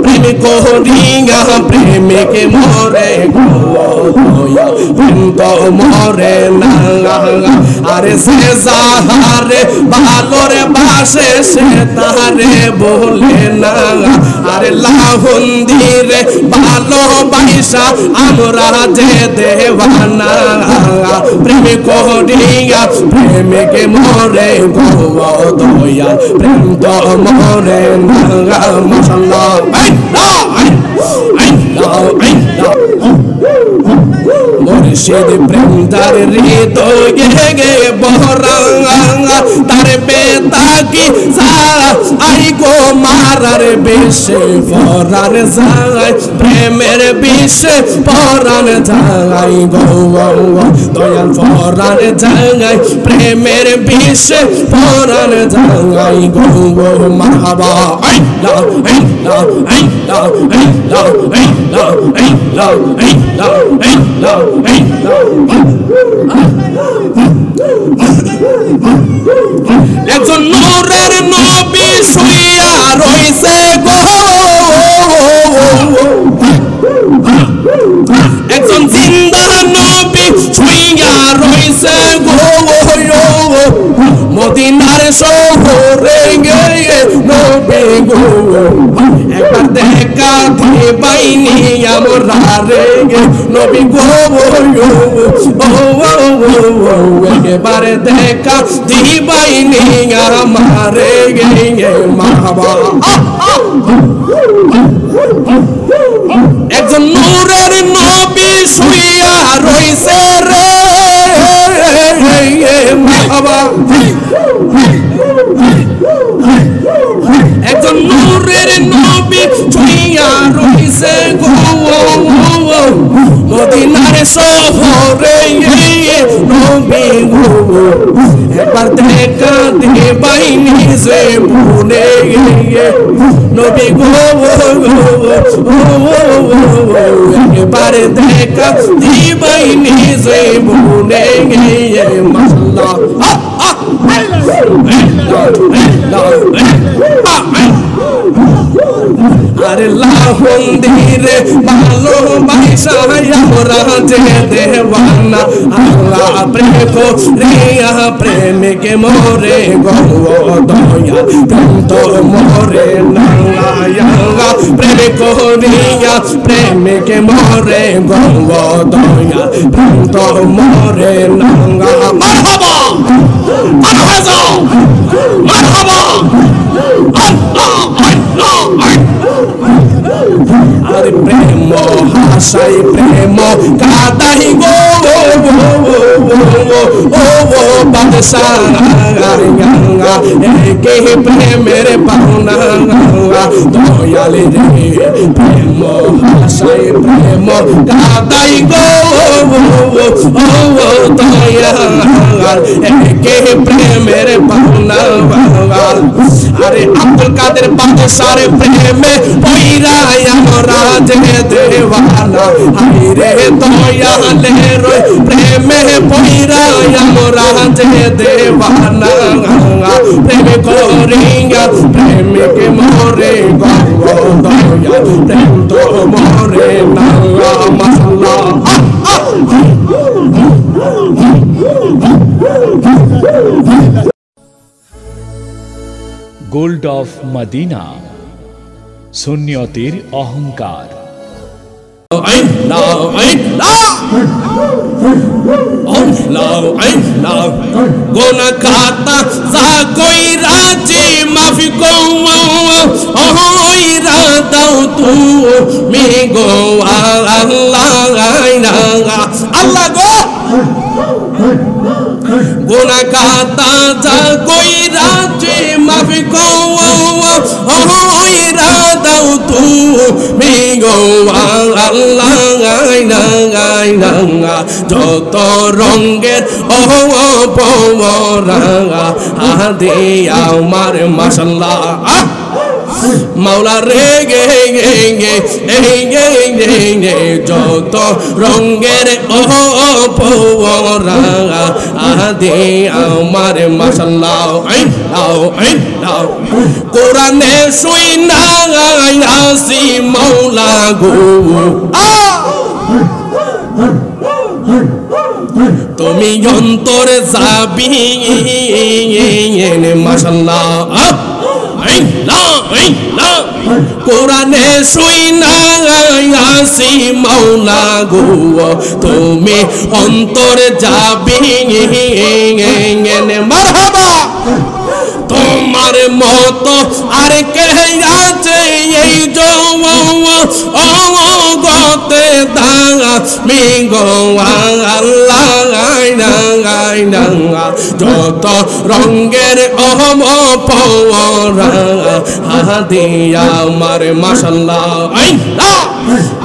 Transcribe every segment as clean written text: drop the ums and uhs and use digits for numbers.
প্রেম করিয়া প্রেমিকে মরে প্রেম তো মরে না আরে সে যাহারে ভালোরে বাসে সে তারে বলে না আরে লাহুন্দিরে ভালোবাসা আমরা যে দেওয়ানা প্রেম করিয়া প্রেমিকে মরে গো দয়া প্রেম তো মরে না মাশাআল্লাহ মুর্শিদ প্রেম তার হৃদয়ে গে বহরা তার বেতাকি আই গো মারার বেশে পরার যায় প্রেমের বেশে পরার যায় গো দয়াল পরার যায় প্রেমের বেশে পরার যায় গো মারহাবা আল্লাহ আল্লাহ আল্লাহ আল্লাহ আল্লাহ আল্লাহ আল্লাহ একজন নূরের নবী শুইয়া রইছে গো একজন জিন্দা নবী শুইয়া রইছে গো মদিনার শহরে গিয়ে নবী গো একবার দেখা দিবাইনি আমরা রে নবী গো একবার দেখা দিবাইনি আমারে মারহাবা একজন নূরের নবী শুইয়া রইছে রে মারহাবা একজন নূরের নবী শুইয়া রইছে গো মদিনার শহরে নবী গো একবার দেখা দিবাইনি যে ভুলে নবী গো একবার দেখা দিবাইনি যে ভুলে মাশাআল্লাহ আরে লাহুন্দিরে ভালোবাসা আমরা যে দেওয়ানা আল্লাহ প্রেম করিয়া প্রেমিকে মরে গো দয়া প্রেম তো মরে না প্রেম করিয়া প্রেমিকে মরে গো দয়া প্রেম তো মরে না মারহাবা মারহাবা মারহাবা আল্লাহ আল্লাহ আরে প্রেম হাসাই প্রেম কাদাই গো ও বাদশাহ কে প্রেমের পাওনা দয়াল রে প্রেম হাসাই প্রেম কাদাই গো দয়াল কে প্রেমের পাওনা আরে আব্দুল কাদের বাদশার প্রেমে পইরা আমরা যে দেওয়ানা হায়রে দয়ালে রই প্রেমে পইরা আমরা যে দেওয়ানা প্রেম করিয়া প্রেমিকে মরে গো দয়া প্রেম তো মরে না মাশাআল্লাহ গোল্ড অফ মদিনা সুন্নিয়তের অহংকার গোনা খাতা যা কইরা যে মাফি গো ওইরা দাও তুমি গো আল্লাহ গো গোনা খাতা যা কইরা যে মাফি গো ওইরা দাও তুমি গো আল্লাহ যত রঙের পরা হাদি আমার মাশাআল্লাহ মাওলা রে গে গে গে গে গে গে যত রঙের পরা হাদি আমার মাশাআল্লাহ আল্লাহ কোরআনে শুই না আসি মাওলা গো তুমি অন্তর যাবি মাশাআল্লাহ কোরআনে শুই না আসি মাওলা গো তুমি অন্তর যাবি মারহাবা তোমার মতো আর কে আছে এই জগতে দামি গো আল্লাহ যত রঙের পরা হাদি আমার মাশাআল্লাহ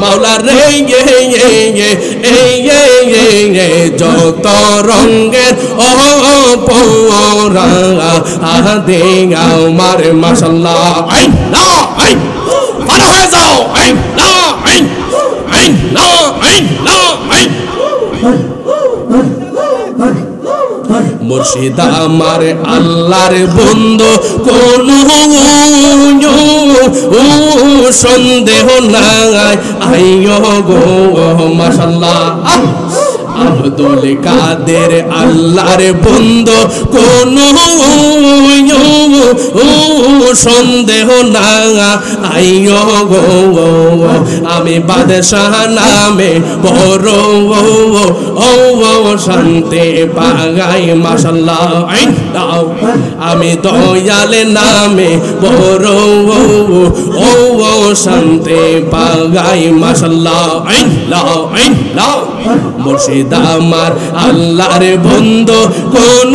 মাওলা রে যত রঙের পরা হাদি আমার মাশাআল্লাহ পার হয়ে যাও মুর্শিদ আমার আল্লাহর বন্ধু কোন সন্দেহ নাই আইয়ো গো মাশাআল্লাহ আব্দুল কাদের আল্লাহর বন্ধু কোন সন্দেহ না আইয়ো গো আমি বাদশাহ নামে বড় শান্তি পাগাই মাশাআল্লাহ আমি দয়াল নামে বড় শান্তি পাগাই মাশাআল্লাহ মুর্শিদ আমার আল্লাহর বন্ধু কোন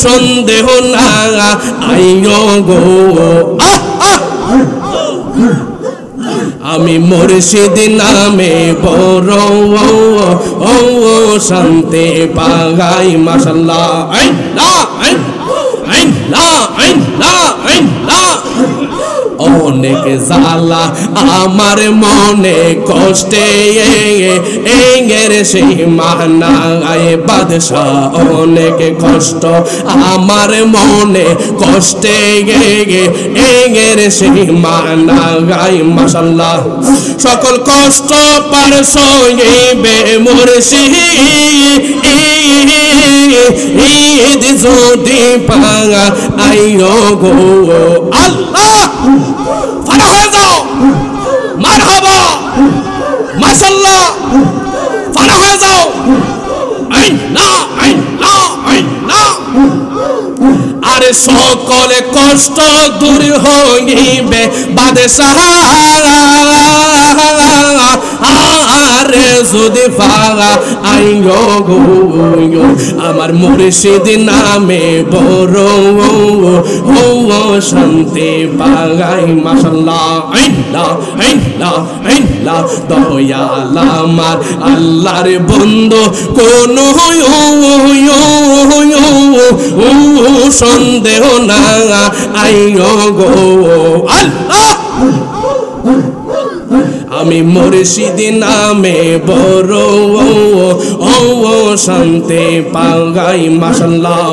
সন্দেহ না আইয়ো গো আমি মুর্শিদ নামে বড় শান্তি পাগাই মাশাআল্লাহ অনেক জ্বালা আমার মনে কষ্টে এর সীমা নাই বাদশাহ অনেক কষ্ট আমার মনে কষ্টে এর সীমা নাই মাশাআল্লাহ সকল কষ্ট পার সইবে মুর্শিদ যদি পাগা আইয়ো গো আল্লাহ ফানা হয়ে যাও মারহাবা মাশাআল্লাহ ফানা হয়ে যাও আরে সকল কষ্ট দূর হইবে বাদশাহ আরে যদি ফাগা আইয়ো গো আমার মুর্শিদ নামে বড় শান্তি পাগাই মাশাআল্লাহ দয়াল আমার আল্লাহর বন্ধু কোন সন্দেহ না আইয়ো গো আল্লাহ আমি মুর্শিদ নামে বড় শান্তি পাগাই মাশাআল্লাহ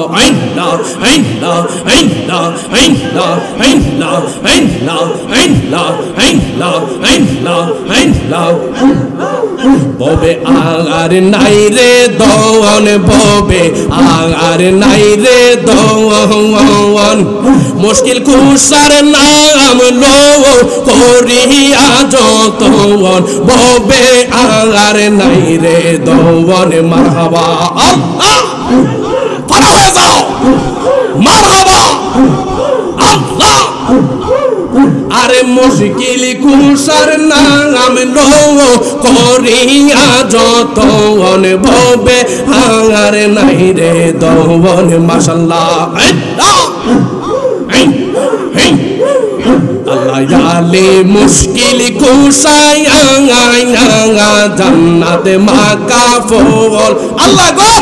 ববে আগার নাই রে দন ববে আগার নাই রে দন মুশকিল কুসার নাম লো করিয়া যতন ববে আগার নাই রে দন মারহাবা আল্লাহ ফানা হয়ে যাও মারহাবা আল্লাহ আরে মুশকিল কুসার নাম লো করিয়া যতন ববে আগার নাই রে দন মাশাআল্লাহ আল্লাহ জালে মুশকিল কুসায়া জান্নাত মাকা ফল আল্লাহ গো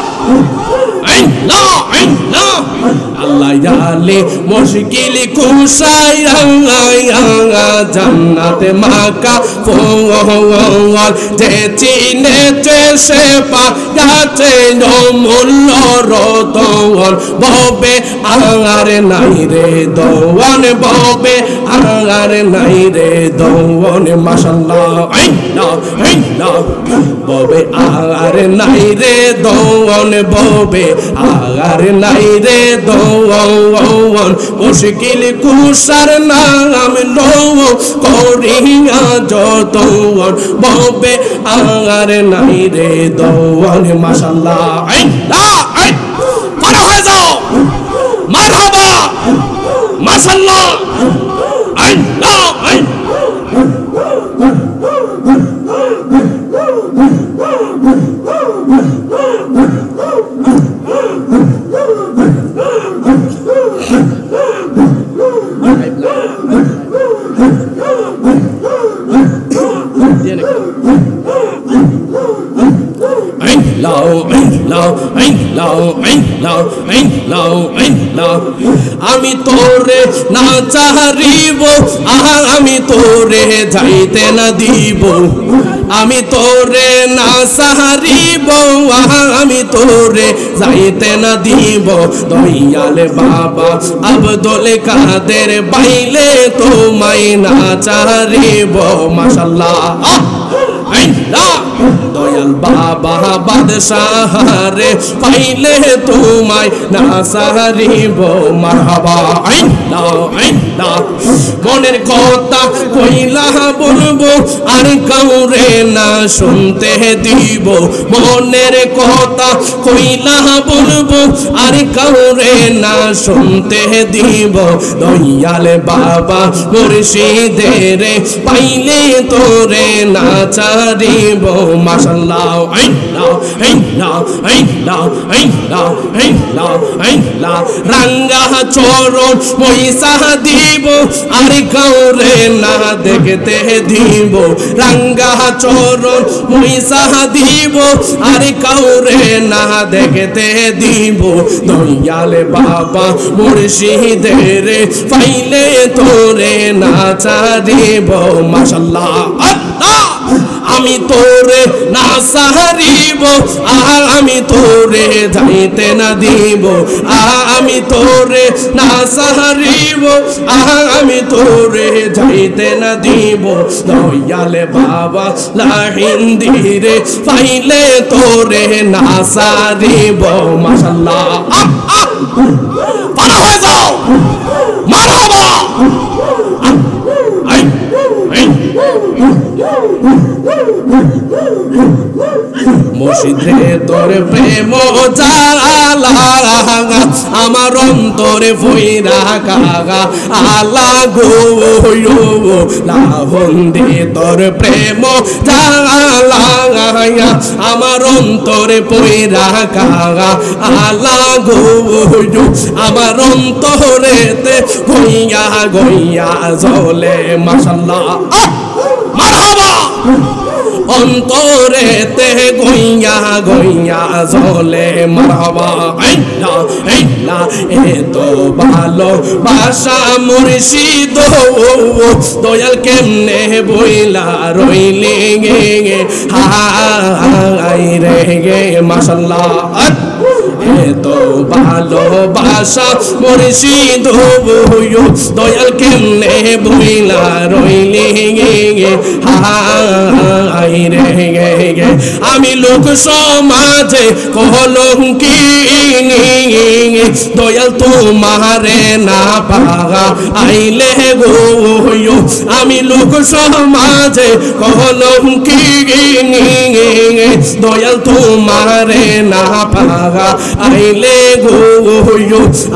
আল্লাহ জালে মুশকিল কুশাই জান্নাতে মাকা ফল যে চিনেছে সে পায়াছে মূল্য রতন ববে আর নাই রে দওয়ান ববে আর নাই রে দওয়ান মাশাআল্লাহ ববে আর নাই রে দওয়ান ববে আর নাই রে দওয়ান মুশকিল কুশার নাম লও করিয়া যতন ববে আর নাই রে দওয়ান মাশাআল্লাহ পার হয়ে যাও মারহাবা মাশাআল্লাহ আমি তোরে না চাহিব আমি তোরে যাইতে না দিব আমি তোরে না সাহারিব আমি তোরে যাইতে না দিব দয়াল বাবা আব্দুল কাদের বাইলে তোমায় না চাহিব মাশাআল্লাহ দয়াল বাবা বাদশাহ রে পাইলে তোমায় না সাহারিব মারহাবা মনের কথা কইলা বলবো আর কাউরে না শুনতে দিব মনের কথা কইলা বলবো আর কাউরে না শুনতে দিব দয়াল বাবা মুর্শিদের পাইলে তোরে না চারিব মাশাআল্লাহ রাঙ্গা চরণ পয়সা দিব আর কাউরে না দেখতে দিব রাঙ্গা চরণ পয়সা দিব আর কাউরে না দেখতে দিব দয়াল বাবা মুর্শিদের পাইলে তোরে না চারিব মাশাআল্লাহ আমি তোরে না সাহারিব আমি তোরে যাইতে না দিব আমি তোরে না সাহারিব আমি তোরে যাইতে না দিব দয়াল বাবা লাহিন্দিরে পাইলে তোরে না সারিব মাশাআল্লাহ পারা হয়ে যাও মারহাবা মুর্শিদে তোর প্রেম জালা আমার অন্তরে ফইরা কাগা আলা গো লাহন্দে তোর প্রেম জালা আমার অন্তরে ফইরা কাগা আলা গো আমার অন্তরেতে গইয়া গইয়া জ্বলে মাশাআল্লাহ মারহাবা অন্তরেতে গইয়া গইয়া জ্বলে মারহাবা এতো ভালো বাসা মুর্শিদ দয়াল কেমনে বইলা রইলে গে হাই রে গে মাশাআল্লাহ এতো ভালোবাসা মুর্শিদ দয়াল কেমনে বইলা রইলে গে হাই রে গে আমি লোক সমাজে কলঙ্কি দয়াল তোমারে না পাগা আইলে গো আমি লোক সমাজে কলঙ্কি দয়াল তোমারে না পাগা আইলে গো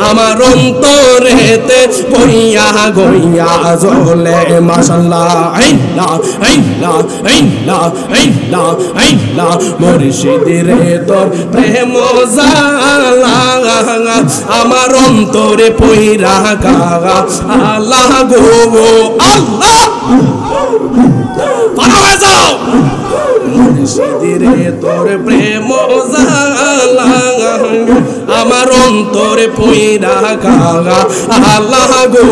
আমার অন্তরেতে গইয়া গইয়া জ্বলে মাশাআল্লাহ মুর্শিদের তোর প্রেম জালা আমার অন্তরে পইরা কাগা আল্লাহ গো আল্লাহ পারা হয়ে যাও মুর্শিদিরে তোর প্রেম জালা আমার অন্তরে পয়রা কাগা আল্লাহ গো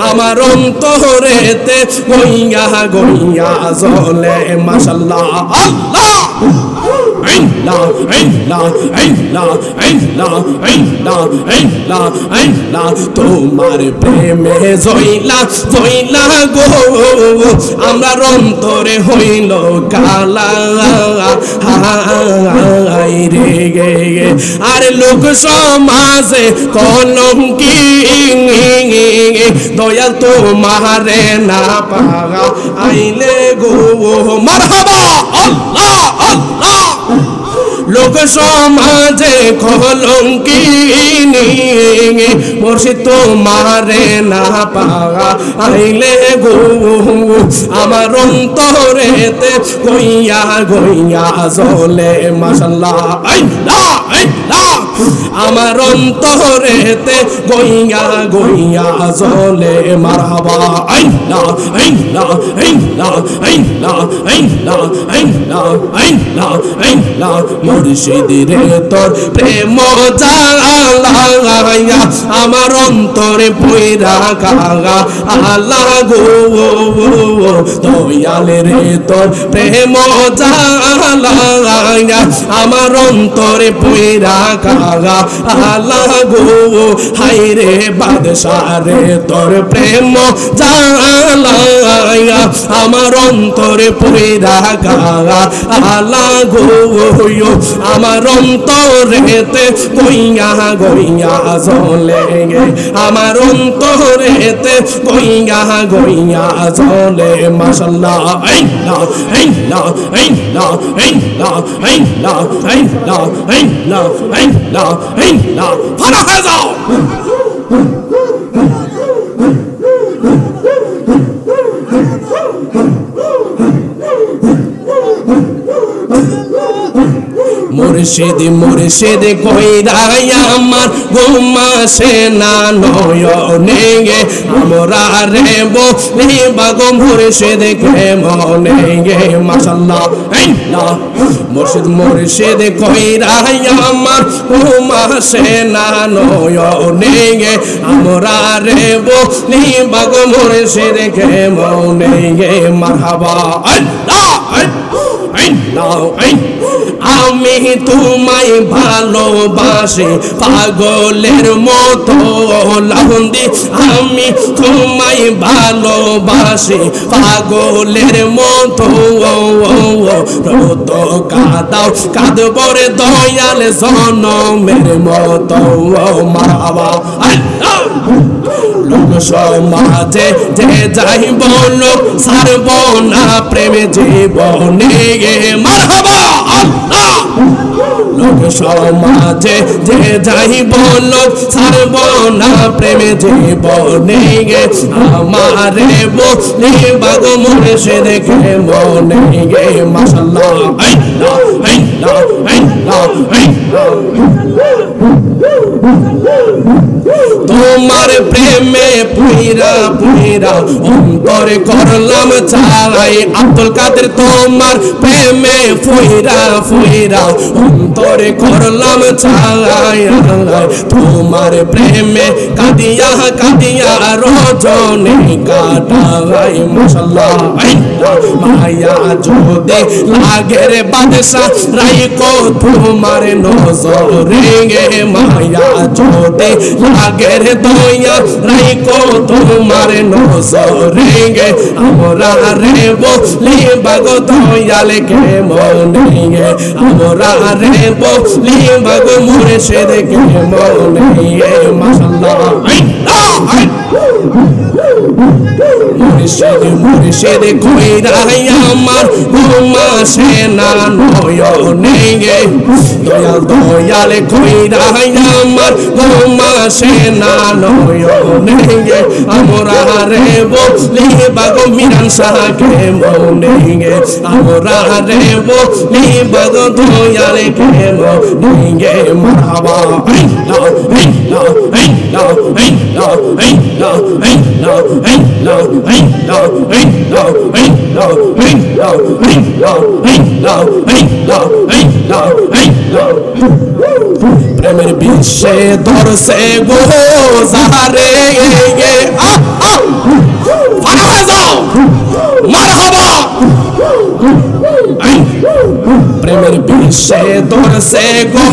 আমার অন্তরেতে গইয়া গইয়া জ্বলে মাশাআল্লাহ আল্লাহ তোমার প্রেমে জইলা জইলা গো আমরা অন্তরে হইল কালা রে গে আরে লোক সমাজে কলঙ্কি দয়াল তোমারে না পাগা আইলে গো মারহাবা আল্লাহ আল্লাহ লোক সমাজে কলঙ্কিনী মুর্শিদ তোমারে না পাগা আইলে গো আমার অন্তরেতে গইয়া গইয়া জ্বলে মাশাআল্লাহ আল্লাহ আল্লাহ আমার অন্তরেতে গইয়া গইয়া জ্বলে মারহাবা আল্লাহ আল্লাহ আল্লাহ আল্লাহ আল্লাহ আল্লাহ আল্লাহ আল্লাহ মুর্শিদিরে তোর প্রেম জালা আমার অন্তরে পয়রা কাগা আল্লাহ গো দয়ালে রে তোর প্রেম জালা আমার অন্তরে পয়রা কাগা আল্লাহ গো হাই রে বাদশাহ রে তোর প্রেম জালা আমার অন্তরে পয়রা কাগা আল্লাহ গো আমার অন্তরেতে গইয়া গইয়া জ্বলে আমার অন্তরেতে গইয়া গইয়া জ্বলে মাশাআল্লাহ আল্লাহ আল্লাহ আল্লাহ আল্লাহ আল্লাহ আল্লাহ আল্লাহ আল্লাহ আল্লাহ ফানা হয়ে যাও মুর্শিদ মুর্শিদ কইরা আমার ঘুমাসে না নয়নে আমরা রে বলি বাগো মুর্শিদ কে মনে গে মাশাআল্লাহ আল্লাহ মুর্শিদ মুর্শিদ কইরা আমার ঘুমাসে না নয়নে আমরা রে বলি বাগো মুর্শিদ কে মনে গে মারহাবা আল্লাহ আমি তোমায় ভালোবাসি পাগলের মতো লাহুন্দি আমি তোমায় ভালোবাসি পাগলের মতো রত কাদাও কাঁদবরে দয়াল জনমের মতো মারহাবা আল্লাহ লোক সমাজে যে যাই বলো সারব না প্রেমে জীবনে মারহাবা আল্লাহ লোক সমাজে যে যাই বলো সারব না প্রেমে জীবনে আমারে বলি বাগো মুর্শিদ কে মনে গে মাশাআল্লাহ আল্লাহ আল্লাহ আল্লাহ তোমার প্রেমে পুইরা পুইরা অন্তরে করলাম চাই আব্দুল কাদের তোমার প্রেমে পুইরা পুইরা অন্তরে করলাম চাই তোমার প্রেমে কাদিয়া কাদিয়া রজনে কাটাই মাশাআল্লাহ মায়া যদি লাগে রে বাদশা রাইকো তোমার নজরে গে মায়া যদি লাগে রে দয়া রাইকো তোমার নজরে গে আমরা রে বলি বাগো দয়ালে কে মনে গে আমরা রে বলি বাগো মুর্শিদ কে মনে গে মাশাআল্লাহ মুর্শিদ মুর্শিদ কইরা আমার ঘুমাসে না নয়নে গে দয়াল দয়াল কইরা আমার ঘুমাসে না নয়নে গে আমরা রে বলি বাগো মিরান শাহ কে মনে গে আমরা রে বলি বাগো দয়াল কে মনে গে মারহাবা আল্লাহ আল্লাহ আল্লাহ আল্লাহ আল্লাহ আল্লাহ প্রেমের বিশ্বে ধরছে গো সাহারে মারহাবা প্রেমের বিশ্বে ধরছে গো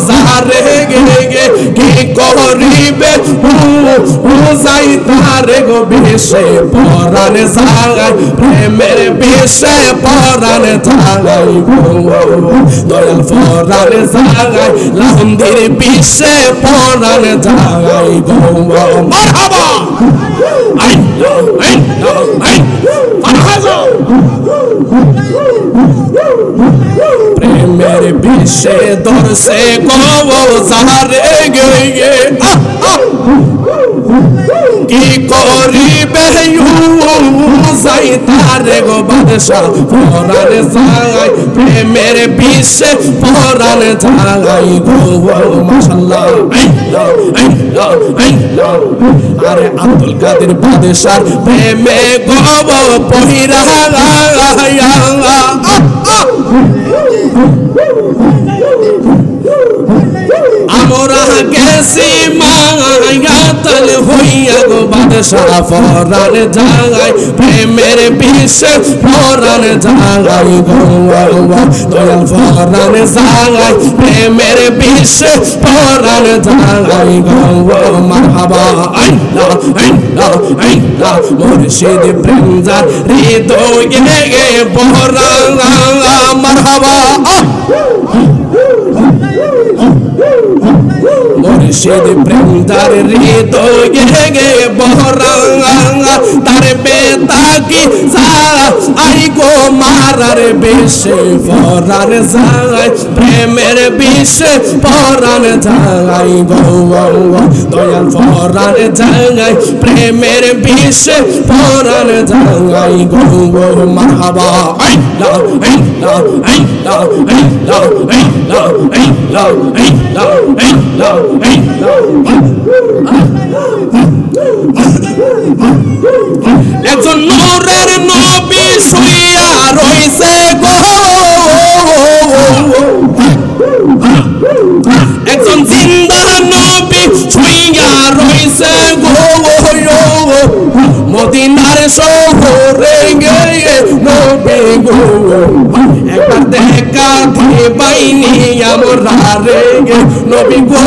সাহারে কি করিবে যাই তারে গো বিশ্বে পরাণ জাগাই প্রেমের বিশ্বে পরাণ জাগাই দয়াল পরাণ জাগাই লান্দির বিশ্বে পরাণ জাগাই গো মারহাবা প্রেমের বিশ্বে ধরছে গো সাহারে কি করিবে যাই তারে গো বাদশাহ পরাণ জাগাই প্রেমের বিশ্বে পরাণ জাগাই গো মাশাআল্লাহ আরে আব্দুল কাদের বাদশাহ প্রেমে গো পহিরা আমরা গেছি মায়াতল হইয়া গো বাদশাহ পরাণ জাগাই প্রেমের বিশ্বে পরাণ জাগাই গো দয়াল পরাণ জাগাই প্রেমের বিশ্বে পরাণ জাগাই গো মারহাবা আল্লাহ আল্লাহ আল্লাহ মুর্শিদ প্রেমজার হৃদয়ে বহরা মারহাবা মুর্শিদ প্রেমদার হৃদয়ে বহরা তার বেতাকি আই গো মারার বেশে পরাণ জাগাই প্রেমের বিশ্বে পরাণ জাগাই গো দয়াল পরাণ জাগাই প্রেমের বিশ্বে পরাণ জাগাই গো মারহাবা আল্লাহ আল্লাহ আল্লাহ আল্লাহ আল্লাহ আল্লাহ আল্লাহ আল্লাহ একজন নূরের নবী শুইয়া রইছে গো একজন জিন্দা নবী শুইয়া রইছে গো মদিনার শহরে গিয়ে নবী গো একবার দেখা দিবাইনি আমরা রে নবী গো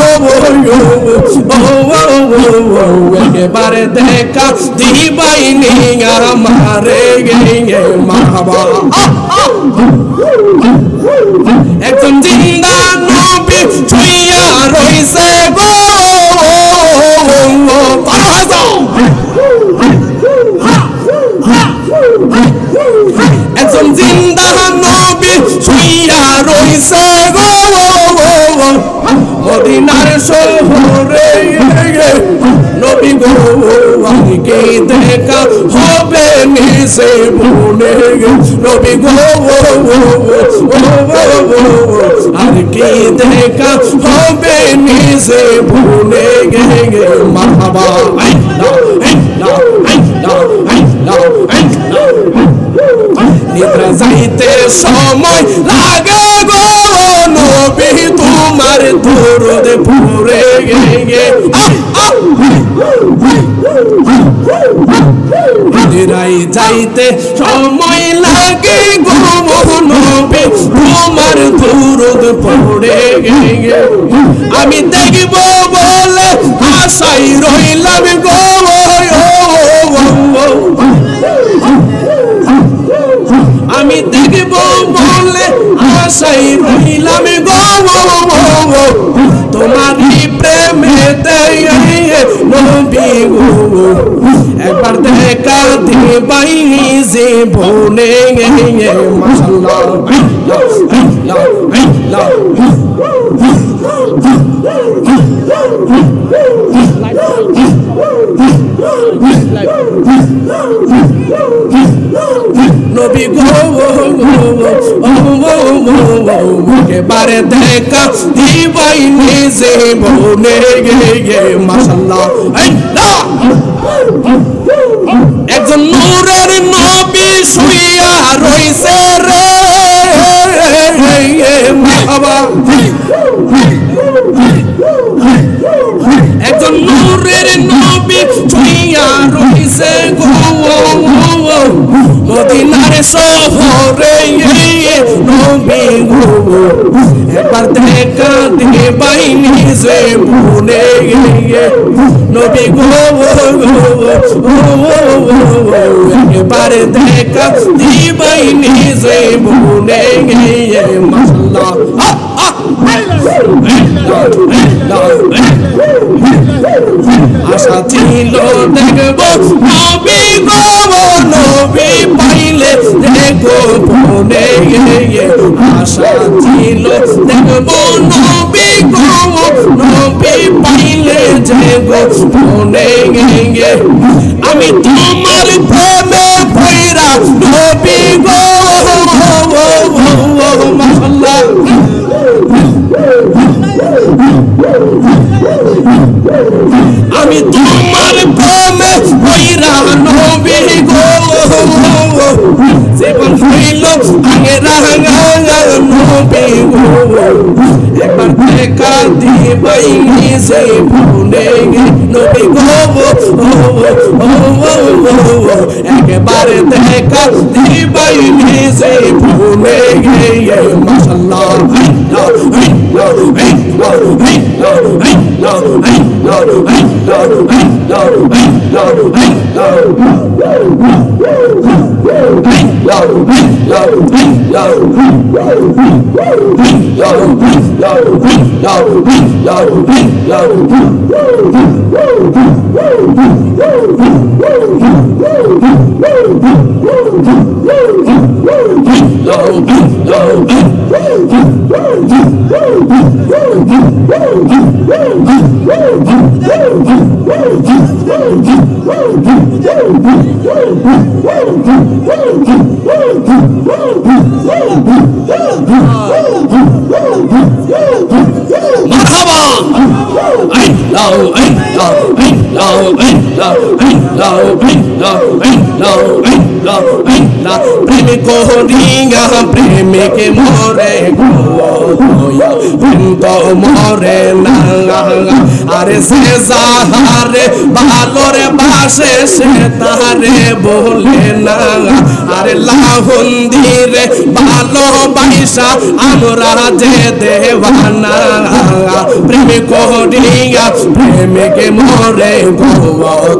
একবার দেখা দিবাইনি আমারে মারহাবা একজন জিন্দা নবী শুইয়া রইছে গো একজন জিন্দা নবী শুইয়া রইছে গো মদিনার শহরে নবী গো আজকে দেখা হবে নিশে বনে নবী গো আজকে দেখা হবে নিশে বনে মারহাবা আল্লাহ আল্লাহ আল্লাহ আল্লাহ আল্লাহ নিদ্রা যাইতে সময় লাগে গো নবী তোমার দরুদ পড়ে গে নিদ্রাই যাইতে সময় লাগে গো নবী তোমার দরুদ পড়ে গে আমি দেখব বলে আশাই রইলাম গো আমি দেখব বলে আশাই রইলাম গো তোমারই প্রেমেতে নবী গো একবার দেখা দিবাইনি জীবনে মাশাআল্লাহ আল্লাহ আল্লাহ আল্লাহ নবী গো একেবারে দেখা দিবাই নিজে বনে গে মাশাআল্লাহ। একজন নূরের নবী শুইয়া রইছে রে বাবা, একজন নূরের নবী শুইয়া রইছে গো মদিনার শহরে নবী গো একবার দেখা দিবাই নিজে বনে নবী গো একবার দেখা দিবাই নিজে বনে মাশাআল্লাহ। আশা ছিল দেখব নবী গো নবী পাইলে দেখো বনে আশা ছিল দেখব নবী গো নবী পাইলে দেখো বনে আমি তোমার প্রেমে পয়রা নবী গো মাশাআল্লাহ। আমি তোমার প্রেমে পয়রা নবী গো জীবন হইল আগে রাঙা নবী গো একবার দেখা দিবাই নিজে বনে নবী গো একবার দেখা দিবাই নিজে বনে মাশাআল্লাহ। প্রেম করিয়া প্রেমিকে মরে প্রেম তো মরে না আরে সে যাহারে ভালোরে বাসে সে তাহারে বলে না আরে লাহুন্দিরে ভালোবাসা আমরা যে দেওয়ানা প্রেম করিয়া প্রেমিকে মরে গো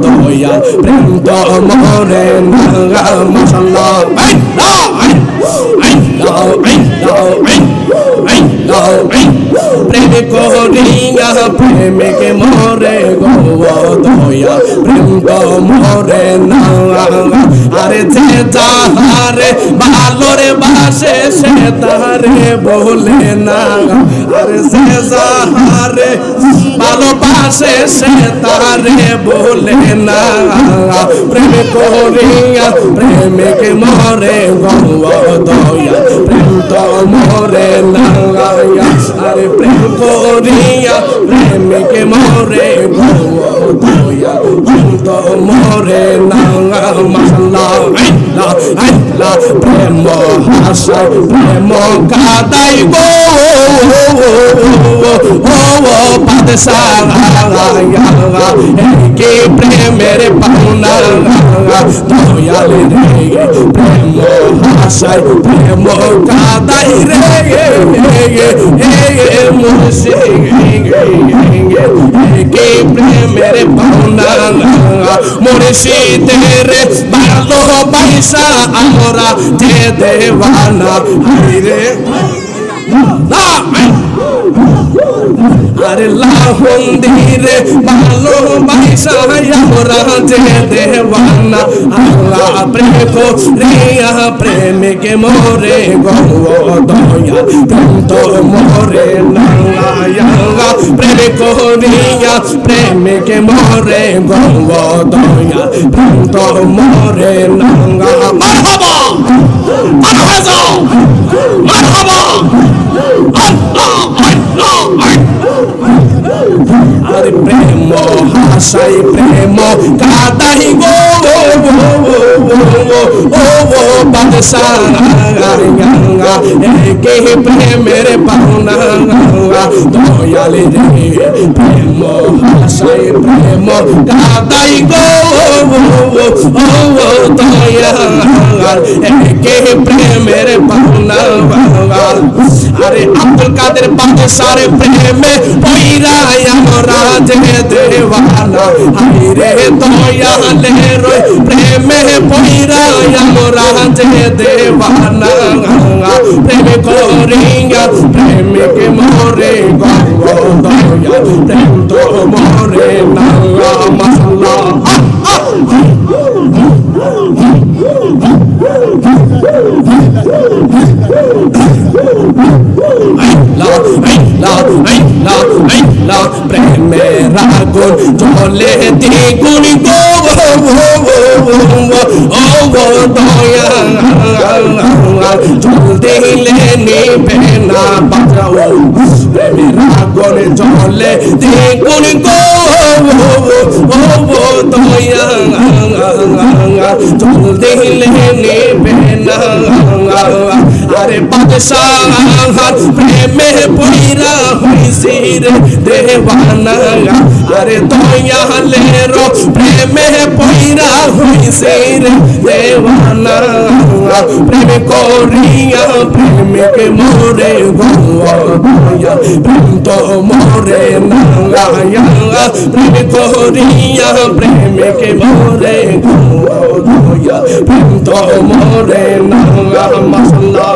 দয়াল প্রেম তো মরে না মাশাআল্লাহ। প্রেম করিয়া প্রেমিকে মরে গো দয়া প্রেম তো মরে না আরে যে যাহারে ভালোরে বাসে সে তাহারে বলে না আরে যে যাহারে ভালোবাসে সে তাহারে বলে না প্রেম করিয়া প্রেমিকে মরে গো দয়া প্রেম তো মরে না আরে প্রেম করিয়া প্রেমিকে মরে গো দয়া প্রেম তো মরে না মাশাআল্লাহ। প্রেম হাসায় প্রেম কাদাই গো বাদশাহ কি প্রেমের পাওনা দয়াল রে প্রেম হাসায় প্রেম কাদাই রে মুর্শিদ কি প্রেমের পাওনা মুর্শিদের ভালোবাসা আমরা যে দেওয়ানা রে আরে লাহুন্দিরে ভালোবাসা আমরা যে দেওয়ানা আল্লাহ প্রেম করিয়া প্রেমিকে মরে গো দয়া প্রেম তো মরে না প্রেম করিয়া প্রেমিকে মরে গঙ্গ দয়া প্রেম তো মরে নাঙ্গা মারহাবা মারহাজা মারহাবা আল্লাহ আল্লাহ আরে প্রেম হাসাই প্রেম কাদাই গো ও বাদশাহ কে প্রেমের পাওনা দয়ালে রে প্রেম হাসাই প্রেম কাদাই গো ও দয়াল কে প্রেমের পাওনা আরে আব্দুল কাদের বাদশার প্রেমে পয়রা আমরা যে দেওয়ানা হাইরে দয়ালে রই প্রেমে পয়রা আমরা যে দেওয়ানা প্রেম করিয়া প্রেমিকে মরে গঙ্গ দয়া প্রেম তো মরে না মশলা প্রেমের আগুন জ্বলে দ্বিগুণ গো ও গো দয়া জল দিলে নিবে না বাঁচাও প্রেমের আগুন জ্বলে দ্বিগুণ গো ও গো দয়া জল দিলে নিবে না আরে বাদশাহ প্রেমে পয়রা হইছি রে দেওয়ানা আরে দয়ালে রো প্রেমে পয়রা হইছি রে দেওয়ানা প্রেম করিয়া প্রেমিকে মরে গঙ্গ দয়া প্রেম তো মরে না প্রেম করিয়া প্রেমিকে মরে গঙ্গ দয়া প্রেম তো মরে না মশলা